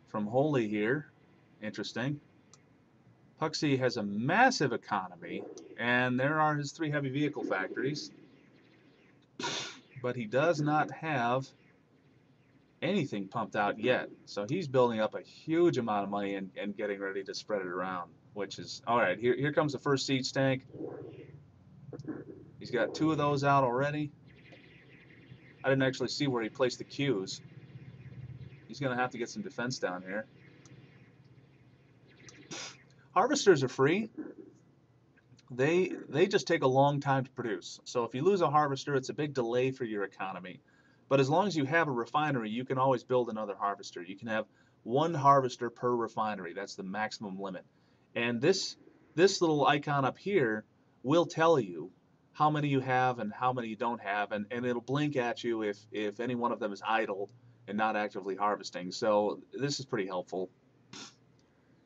from Hohli here. Interesting. Puxii has a massive economy, and there are his 3 heavy vehicle factories, but he does not have anything pumped out yet. So he's building up a huge amount of money and getting ready to spread it around, which is, all right, here comes the first siege tank. He's got 2 of those out already. I didn't actually see where he placed the queues. He's going to have to get some defense down here. Harvesters are free. They just take a long time to produce. So if you lose a harvester, it's a big delay for your economy. But as long as you have a refinery, you can always build another harvester. You can have 1 harvester per refinery. That's the maximum limit. And this little icon up here will tell you how many you have and how many you don't have, and it'll blink at you if any one of them is idle and not actively harvesting. So this is pretty helpful.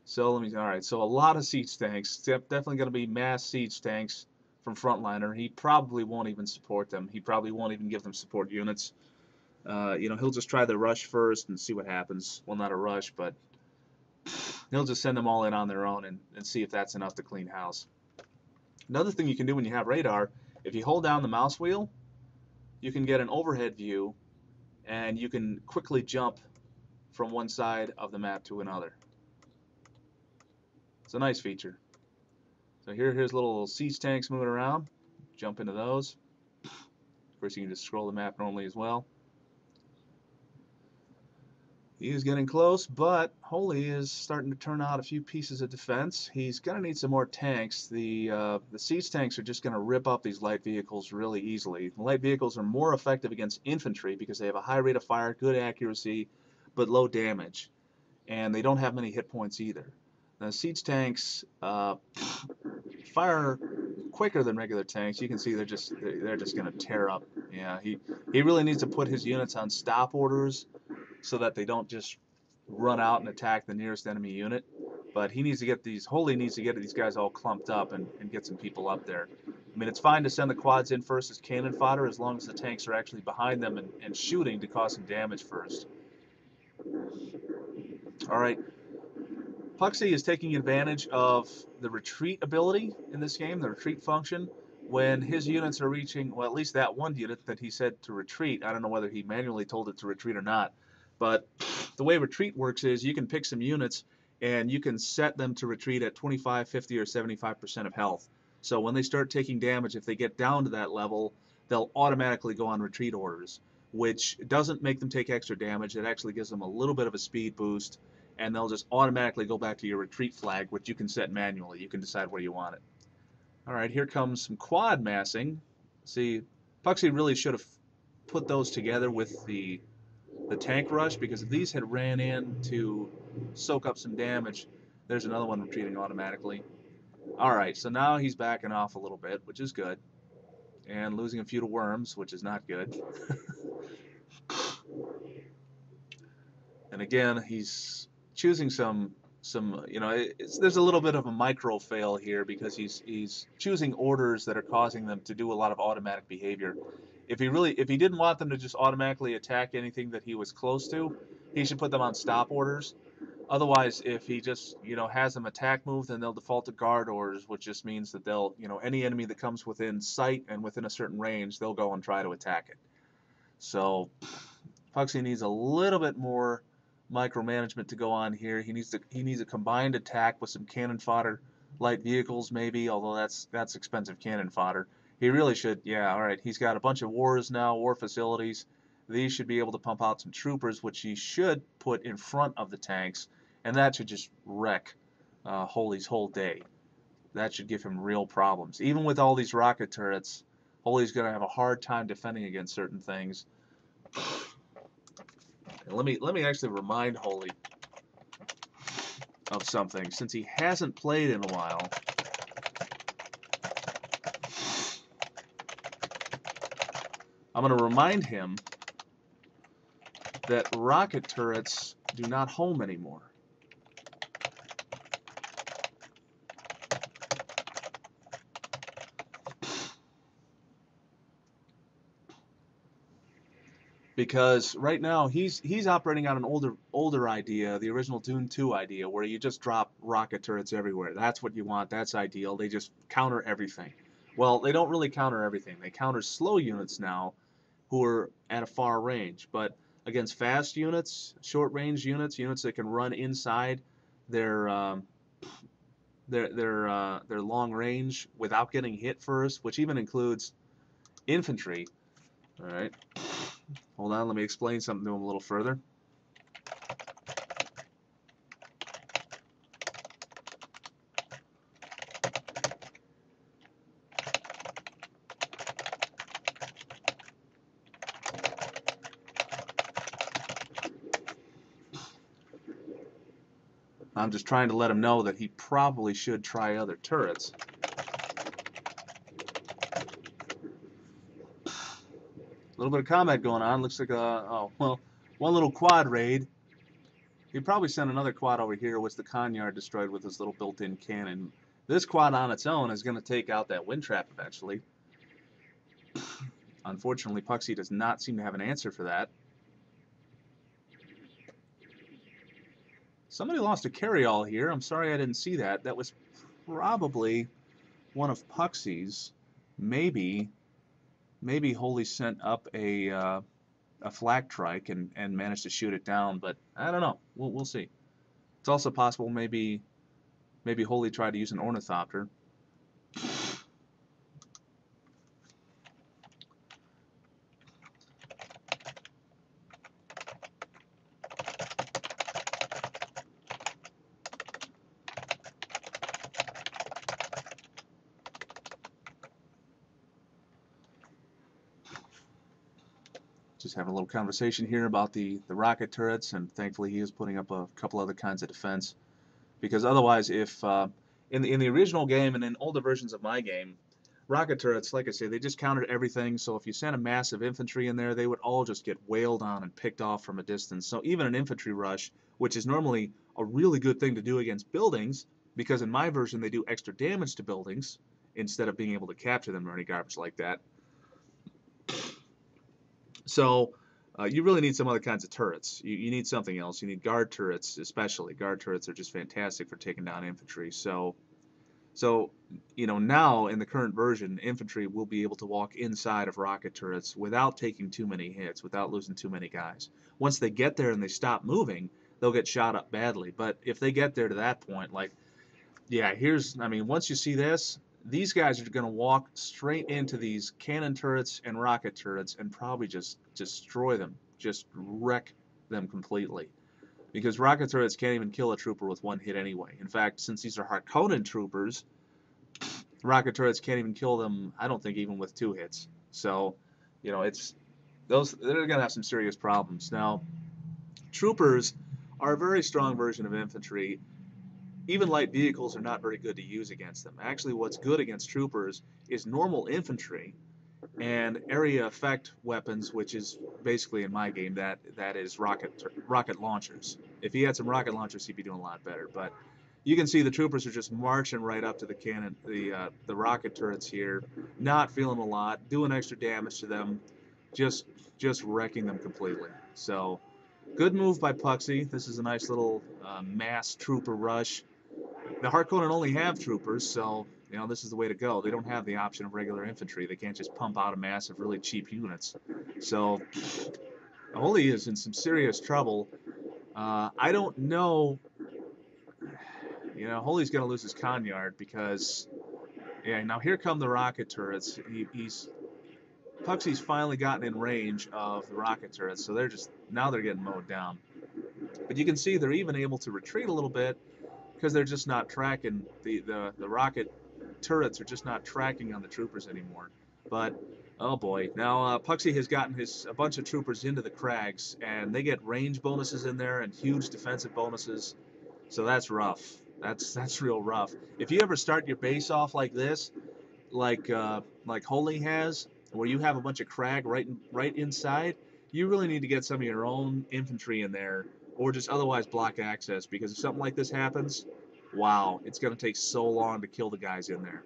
So all right, so a lot of siege tanks. Definitely going to be mass siege tanks from Frontliner. He probably won't even support them. He probably won't even give them support units. He'll just try the rush first and see what happens. Well, not a rush, but he'll just send them all in on their own and see if that's enough to clean house. Another thing you can do when you have radar, if you hold down the mouse wheel, you can get an overhead view, and you can quickly jump from one side of the map to another. It's a nice feature. So here's little siege tanks moving around. Jump into those. Of course, you can just scroll the map normally as well. He is getting close, but Hohli is starting to turn out a few pieces of defense. He's going to need some more tanks. The siege tanks are just going to rip up these light vehicles really easily. The light vehicles are more effective against infantry because they have a high rate of fire, good accuracy, but low damage. And they don't have many hit points either. The siege tanks fire quicker than regular tanks. You can see they're just going to tear up. Yeah, he really needs to put his units on stop orders so that they don't just run out and attack the nearest enemy unit. But he needs to get Hohli needs to get these guys all clumped up and get some people up there. I mean, it's fine to send the quads in first as cannon fodder as long as the tanks are actually behind them and shooting to cause some damage first. All right. Puxii is taking advantage of the retreat ability in this game, the retreat function. When his units are reaching, well, at least that one unit that he said to retreat, I don't know whether he manually told it to retreat or not, but the way retreat works is you can pick some units and you can set them to retreat at 25, 50, or 75% of health. So when they start taking damage, if they get down to that level, they'll automatically go on retreat orders, which doesn't make them take extra damage. It actually gives them a little bit of a speed boost, and they'll just automatically go back to your retreat flag, which you can set manually. You can decide where you want it. All right, here comes some quad massing. See, Puxii really should have put those together with the tank rush, because if these had ran in to soak up some damage, there's another one retreating automatically. All right, so now he's backing off a little bit, which is good, and losing a few to worms, which is not good. And again, he's choosing some there's a little bit of a micro fail here because he's choosing orders that are causing them to do a lot of automatic behavior. If he didn't want them to just automatically attack anything that he was close to, he should put them on stop orders. Otherwise, if he just has them attack move, then they'll default to guard orders, which just means that they'll any enemy that comes within sight and within a certain range, they'll go and try to attack it. So Puxii needs a little bit more micromanagement to go on here. He needs a combined attack with some cannon fodder, light vehicles maybe, although that's expensive cannon fodder. He really should, yeah, all right. He's got a bunch of wars now, war facilities. These should be able to pump out some troopers, which he should put in front of the tanks, and that should just wreck Hohli's whole day. That should give him real problems. Even with all these rocket turrets, Hohli's going to have a hard time defending against certain things. And let me actually remind Hohli of something, since he hasn't played in a while. I'm going to remind him that rocket turrets do not home anymore. because right now he's operating on an older idea, the original Dune 2 idea, where you just drop rocket turrets everywhere. That's what you want. That's ideal. They just counter everything. Well, they don't really counter everything. They counter slow units now, who are at a far range. But against fast units, short range units, units that can run inside their their long range without getting hit first, which even includes infantry. All right, hold on. Let me explain something to them a little further. I'm just trying to let him know that he probably should try other turrets. A little bit of combat going on. Looks like one little quad raid. He probably sent another quad over here, which the Conyard destroyed with his little built-in cannon. This quad on its own is going to take out that wind trap eventually. Unfortunately, Puxii does not seem to have an answer for that. Somebody lost a carryall here. I'm sorry I didn't see that. That was probably one of Puxii's. Maybe Hohli sent up a flak trike and managed to shoot it down, but I don't know. We'll see. It's also possible maybe Hohli tried to use an ornithopter. Just having a little conversation here about the rocket turrets, and thankfully he is putting up a couple other kinds of defense. Because otherwise, if in the original game and in older versions of my game, rocket turrets, like I say, they just countered everything. So if you sent a massive infantry in there, they would all just get wailed on and picked off from a distance. So even an infantry rush, which is normally a really good thing to do against buildings, because in my version they do extra damage to buildings instead of being able to capture them or any garbage like that. So you really need some other kinds of turrets. You need something else. You need guard turrets, especially. Guard turrets are just fantastic for taking down infantry. So now in the current version, infantry will be able to walk inside of rocket turrets without taking too many hits, without losing too many guys. Once they get there and they stop moving, they'll get shot up badly. But if they get there to that point, like, yeah, once you see this, these guys are going to walk straight into these cannon turrets and rocket turrets and probably just destroy them, just wreck them completely. Because rocket turrets can't even kill a trooper with one hit anyway. In fact, since these are Harkonnen troopers, rocket turrets can't even kill them, I don't think, even with 2 hits. So, they're going to have some serious problems. Now, troopers are a very strong version of infantry. Even light vehicles are not very good to use against them. Actually, what's good against troopers is normal infantry and area effect weapons, which is basically in my game that is rocket launchers. If he had some rocket launchers, he'd be doing a lot better. But you can see the troopers are just marching right up to the cannon, the rocket turrets here, not feeling a lot, doing extra damage to them, just wrecking them completely. So good move by Puxii. This is a nice little mass trooper rush. The Harkonnen only have troopers, so this is the way to go. They don't have the option of regular infantry. They can't just pump out a mass of really cheap units. So Hohli is in some serious trouble. I don't know. Hohli's going to lose his Conyard because, now here come the rocket turrets. Puxii's finally gotten in range of the rocket turrets, so now they're getting mowed down. But you can see they're even able to retreat a little bit because they're just not tracking the rocket turrets are just not tracking on the troopers anymore. But oh boy, now Puxii has gotten a bunch of troopers into the crags, and they get range bonuses in there and huge defensive bonuses. So that's rough. That's real rough. If you ever start your base off like this, like Hohli has, where you have a bunch of crag right inside, you really need to get some of your own infantry in there, or just otherwise block access, because if something like this happens, wow, it's going to take so long to kill the guys in there.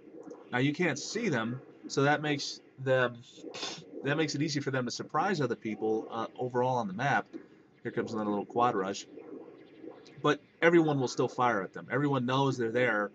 Now you can't see them, so that makes them that makes it easy for them to surprise other people overall on the map. Here comes another little quad rush. But everyone will still fire at them. Everyone knows they're there,